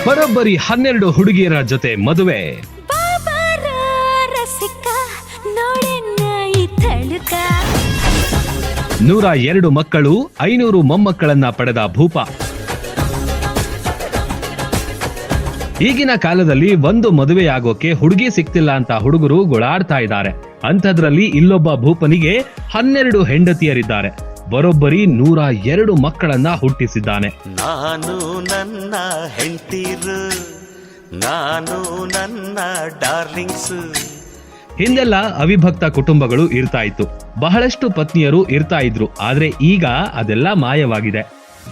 ಬರೋಬ್ಬರಿ 12 ಹುಡುಗಿಯರ ಜೊತೆ ಮದುವೆ. 102 ಮಕ್ಕಳು, 500 ಮೊಮ್ಮಕ್ಕಳನ್ನ ಪಡೆದ ಭೂಪ. ಈಗಿನ ಕಾಲದಲ್ಲಿ ಒಂದು ಮದುವೆಯಾಗೋಕೆ ಹುಡುಗಿ ಸಿಕ್ತಿಲ್ಲ ಅಂತ ಹುಡುಗರು ಗೊಳಾಡ್ತಾ ಇದ್ದಾರೆ. ಅಂಥದ್ರಲ್ಲಿ ಇಲ್ಲೊಬ್ಬ ಭೂಪನಿಗೆ 12 ಹೆಂಡತಿಯರಿದ್ದಾರೆ. ಬರೋಬ್ಬರಿ 102 ಮಕ್ಕಳನ್ನ ಹುಟ್ಟಿಸಿದ್ದಾನೆ. ನಾನು ನನ್ನ ಹೆಂಡತಿರು, ನಾನು ನನ್ನ ಡಾರ್ಲಿಂಗ್ಸ್. ಹಿಂದೆಲ್ಲ ಅವಿಭಕ್ತ ಕುಟುಂಬಗಳು ಇರ್ತಾ ಇತ್ತು. ಬಹಳಷ್ಟು ಪತ್ನಿಯರು ಇರ್ತಾ ಇದ್ರು. ಆದ್ರೆ ಈಗ ಅದೆಲ್ಲ ಮಾಯವಾಗಿದೆ.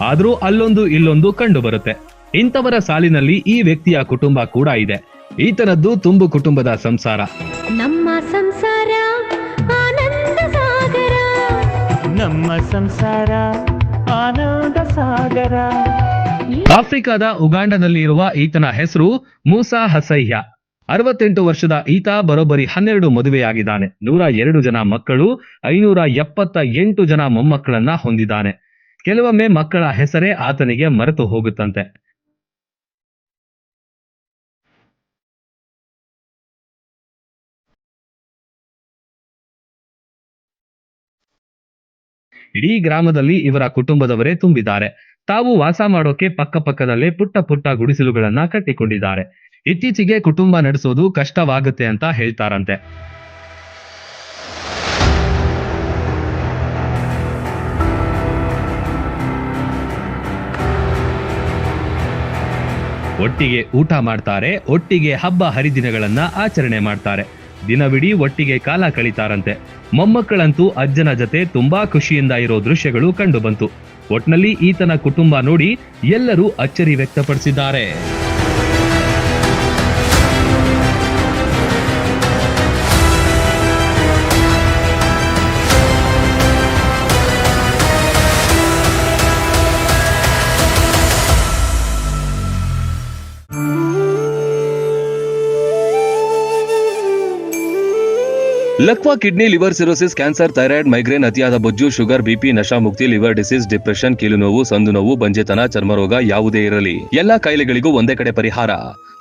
ಆದ್ರೂ ಅಲ್ಲೊಂದು ಇಲ್ಲೊಂದು ಕಂಡು ಬರುತ್ತೆ. ಇಂಥವರ ಸಾಲಿನಲ್ಲಿ ಈ ವ್ಯಕ್ತಿಯ ಕುಟುಂಬ ಕೂಡ ಇದೆ. ಈತನದ್ದು ತುಂಬು ಕುಟುಂಬದ ಸಂಸಾರ. ನಮ್ಮ ಸಂಸಾರ ಆನಂದ ಸಾಗರ, ನಮ್ಮ ಸಂಸಾರ ಆನಂದ ಸಾಗರ. ಆಫ್ರಿಕಾದ ಉಗಾಂಡನಲ್ಲಿ ಇರುವ ಈತನ ಹೆಸರು ಮೂಸಾ ಹಸೈಹ್ಯ. 68 ವರ್ಷದ ಈತ ಬರೋಬ್ಬರಿ 12 ಮದುವೆಯಾಗಿದ್ದಾನೆ. 102 ಜನ ಮಕ್ಕಳು, 578 ಜನ ಮೊಮ್ಮಕ್ಕಳನ್ನ ಹೊಂದಿದ್ದಾನೆ. ಕೆಲವೊಮ್ಮೆ ಮಕ್ಕಳ ಹೆಸರೇ ಆತನಿಗೆ ಮರೆತು ಹೋಗುತ್ತಂತೆ. ಇಡೀ ಗ್ರಾಮದಲ್ಲಿ ಇವರ ಕುಟುಂಬದವರೇ ತುಂಬಿದ್ದಾರೆ. ತಾವು ವಾಸ ಮಾಡೋಕೆ ಪಕ್ಕದಲ್ಲೇ ಪುಟ್ಟ ಪುಟ್ಟ ಗುಡಿಸಲುಗಳನ್ನ ಕಟ್ಟಿಕೊಂಡಿದ್ದಾರೆ. ಇತ್ತೀಚೆಗೆ ಕುಟುಂಬ ನಡೆಸೋದು ಕಷ್ಟವಾಗುತ್ತೆ ಅಂತ ಹೇಳ್ತಾರಂತೆ. ಒಟ್ಟಿಗೆ ಊಟ ಮಾಡ್ತಾರೆ, ಒಟ್ಟಿಗೆ ಹಬ್ಬ ಹರಿದಿನಗಳನ್ನ ಆಚರಣೆ ಮಾಡ್ತಾರೆ. ದಿನವಿಡೀ ಒಟ್ಟಿಗೆ ಕಾಲ ಕಳೀತಾರಂತೆ. ಮೊಮ್ಮಕ್ಕಳಂತೂ ಅಜ್ಜನ ಜೊತೆ ತುಂಬಾ ಖುಷಿಯಿಂದ ಇರೋ ದೃಶ್ಯಗಳು ಕಂಡು ಬಂತು. ಒಟ್ನಲ್ಲಿ ಈತನ ಕುಟುಂಬ ನೋಡಿ ಎಲ್ಲರೂ ಅಚ್ಚರಿ ವ್ಯಕ್ತಪಡಿಸಿದ್ದಾರೆ. ಲಕ್ವಾ kidney, liver cirrhosis, cancer, thyroid, migraine, ಅತಿಯಾದ ಬೊಜ್ಜು, ಶುಗರ್, ಬಿಪಿ, ನಶಾ ಮುಕ್ತಿ, ಲಿವರ್ ಡಿಸೀಸ್, ಡಿಪ್ರೆಷನ್, ಕೀಲು ನೋವು, ಸಂದು ನೋವು, ಬಂಜೆತನ, ಚರ್ಮರೋಗ ಯಾವುದೇ ಇರಲಿ ಎಲ್ಲಾ ಕಾಯಿಲೆಗಳಿಗೂ ಒಂದೇ ಕಡೆ ಪರಿಹಾರ.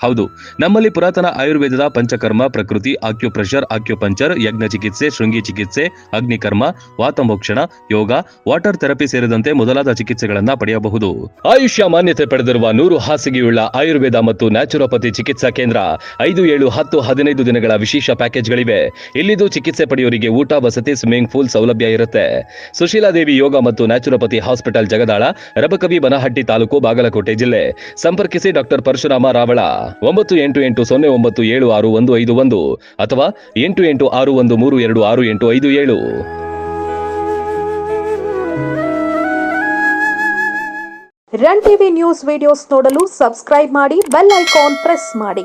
ಹೌದು, ನಮ್ಮಲ್ಲಿ ಪುರಾತನ ಆಯುರ್ವೇದದ ಪಂಚಕರ್ಮ, ಪ್ರಕೃತಿ, ಆಕ್ಯುಪ್ರೆಷರ್, ಆಕ್ಯುಪಂಚರ್, ಯಜ್ಞ ಚಿಕಿತ್ಸೆ, ಶೃಂಗಿ ಚಿಕಿತ್ಸೆ, ಅಗ್ನಿಕರ್ಮ, ವಾತಮೋಕ್ಷಣ, ಯೋಗ, ವಾಟರ್ ಥೆರಪಿ ಸೇರಿದಂತೆ ಮೊದಲಾದ ಚಿಕಿತ್ಸೆಗಳನ್ನ ಪಡೆಯಬಹುದು. ಆಯುಷ್ಯ ಮಾನ್ಯತೆ ಪಡೆದಿರುವ 100 ಹಾಸಿಗೆಯುಳ್ಳ ಆಯುರ್ವೇದ ಮತ್ತು ನ್ಯಾಚುರೋಪತಿ ಚಿಕಿತ್ಸಾ ಕೇಂದ್ರ. 5, 7, 10, 15 ದಿನಗಳ ವಿಶೇಷ ಪ್ಯಾಕೇಜ್ಗಳಿವೆ. ಇಲ್ಲಿದ್ದು ಚಿಕಿತ್ಸೆ ಪಡೆಯೋರಿಗೆ ಊಟ, ವಸತಿ, ಸ್ವಿಮ್ಮಿಂಗ್ ಪೂಲ್ ಸೌಲಭ್ಯ ಇರುತ್ತೆ. ಸುಶೀಲಾದೇವಿ ಯೋಗ ಮತ್ತು ನ್ಯಾಚುರೋಪತಿ ಹಾಸ್ಪಿಟಲ್, ಜಗದಾಳ, ರಬಕವಿ, ಬನಹಟ್ಟಿ ತಾಲೂಕು, ಬಾಗಲಕೋಟೆ ಜಿಲ್ಲೆ. ಸಂಪರ್ಕಿಸಿ ಡಾಕ್ಟರ್ ಪರಶುರಾಮ ರಾವಳ. 9880976151 ಅಥವಾ 8861326857. ರನ್ ಟಿವಿ ನ್ಯೂಸ್ ವಿಡಿಯೋಸ್ ನೋಡಲು ಸಬ್ಸ್ಕ್ರೈಬ್ ಮಾಡಿ, ಬೆಲ್ ಐಕಾನ್ ಪ್ರೆಸ್ ಮಾಡಿ.